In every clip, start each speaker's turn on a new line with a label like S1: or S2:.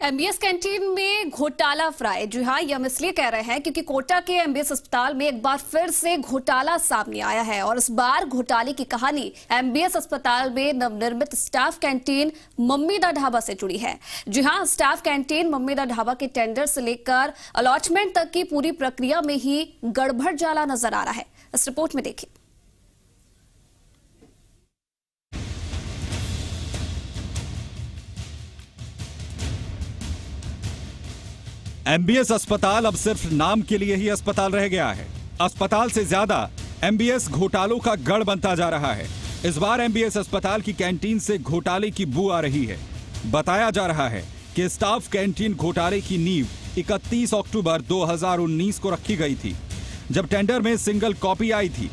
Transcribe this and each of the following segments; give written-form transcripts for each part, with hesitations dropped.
S1: MBS canteen में घोटाला fry. जी हाँ, ये हम इसलिए कह रहे हैं क्योंकि कोटा के एमबीएस अस्पताल में एक बार फिर से घोटाला सामने आया है और इस बार घोटाले की कहानी एमबीएस अस्पताल में नवनिर्मित स्टाफ कैंटीन मम्मी दा ढाबा से जुड़ी है। जी हाँ, स्टाफ कैंटीन मम्मी दा ढाबा के टेंडर से लेकर अलॉटमेंट तक की पूरी प्रक्रिया में ही गड़बड़ जाला नजर आ रहा है। इस रिपोर्ट में देखिए।
S2: एमबीएस अस्पताल अब सिर्फ नाम के लिए ही अस्पताल रह गया है। अस्पताल से ज्यादा एमबीएस घोटालों का गढ़ बनता जा रहा है। इस बार एमबीएस अस्पताल की कैंटीन से घोटाले की बू आ रही है। बताया जा रहा है कि स्टाफ कैंटीन घोटाले की नींव 31 अक्टूबर 2019 को रखी गई थी, जब टेंडर में सिंगल कॉपी आई थी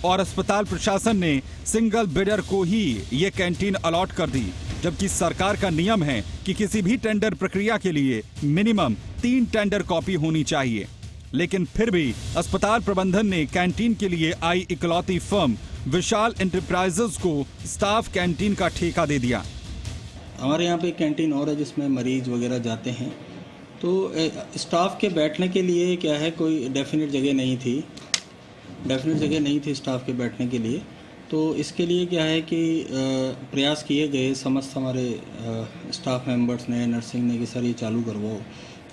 S2: और अस्पताल प्रशासन ने सिंगल बिडर को ही ये कैंटीन अलॉट कर दी, जबकि सरकार का नियम है कि किसी भी टेंडर प्रक्रिया के लिए मिनिमम 3 टेंडर कॉपी होनी चाहिए। लेकिन फिर भी अस्पताल प्रबंधन ने कैंटीन के लिए आई इकलौती फर्म विशाल एंटरप्राइजेज को स्टाफ कैंटीन का ठेका दे दिया।
S3: हमारे यहाँ पे कैंटीन और है जिसमें मरीज वगैरह जाते हैं, तो स्टाफ के बैठने के लिए क्या है, कोई डेफिनेट जगह नहीं थी स्टाफ के बैठने के लिए। तो इसके लिए क्या है कि प्रयास किए गए समस्त हमारे स्टाफ मेंबर्स ने, नर्सिंग ने कि सर ये चालू करवाओ,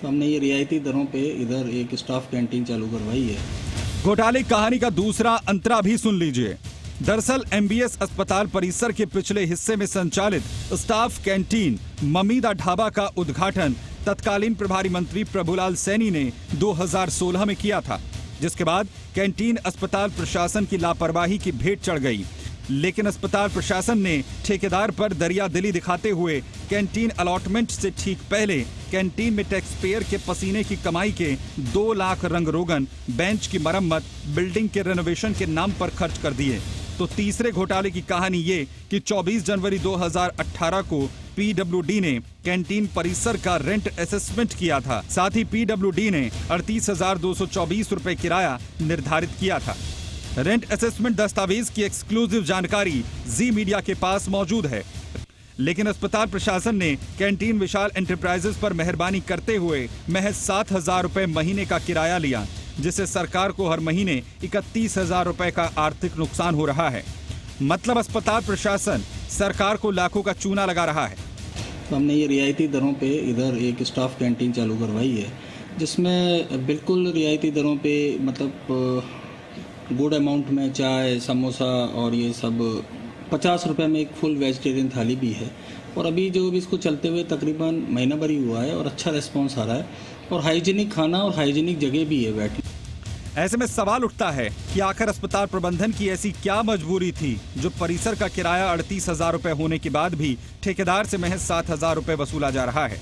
S3: तो हमने ये रियायती दरों पे इधर एक स्टाफ कैंटीन चालू करवाई है।
S2: घोटाले कहानी का दूसरा अंतरा भी सुन लीजिए। दरअसल एमबीएस अस्पताल परिसर के पिछले हिस्से में संचालित स्टाफ कैंटीन मम्मी दा ढाबा का उद्घाटन तत्कालीन प्रभारी मंत्री प्रभुलाल सैनी ने 2016 में किया था, जिसके बाद कैंटीन अस्पताल प्रशासन की लापरवाही की भेंट चढ़ गई। लेकिन अस्पताल प्रशासन ने ठेकेदार पर दरियादिली दिखाते हुए कैंटीन अलॉटमेंट से ठीक पहले कैंटीन में टैक्स पेयर के पसीने की कमाई के 2 लाख रंग रोगन, बेंच की मरम्मत, बिल्डिंग के रेनोवेशन के नाम पर खर्च कर दिए। तो तीसरे घोटाले की कहानी ये कि 24 जनवरी 2018 को पीडब्ल्यूडी ने कैंटीन परिसर का रेंट असेसमेंट किया था। साथ ही पीडब्ल्यूडी ने 38,224 रुपए किराया निर्धारित किया था। रेंट असेसमेंट दस्तावेज की एक्सक्लूसिव जानकारी जी मीडिया के पास मौजूद है, लेकिन अस्पताल प्रशासन ने कैंटीन विशाल एंटरप्राइजेज पर मेहरबानी करते हुए महज 7,000 रुपए महीने का किराया लिया, जिससे सरकार को हर महीने 31,000 रुपए का आर्थिक नुकसान हो रहा है। मतलब अस्पताल प्रशासन सरकार को लाखों का चूना लगा रहा है।
S3: तो हमने ये रियायती दरों पे इधर एक स्टाफ कैंटीन चालू करवाई है, जिसमें बिल्कुल रियायती दरों पे मतलब गुड अमाउंट में चाय, समोसा और ये सब 50 रुपये में एक फुल वेजिटेरियन थाली भी है। और अभी जो भी इसको चलते हुए तकरीबन महीना भर ही हुआ है और अच्छा रिस्पॉन्स आ रहा है और हाइजीनिक खाना और हाइजीनिक जगह भी है बैठने।
S2: ऐसे में सवाल उठता है कि आखिर अस्पताल प्रबंधन की ऐसी क्या मजबूरी थी जो परिसर का किराया 38,000 रुपए होने के बाद भी ठेकेदार से महज 7,000 रुपए वसूला जा रहा है।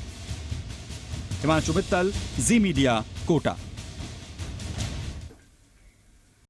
S2: हिमांशु मित्तल, जी मीडिया, कोटा।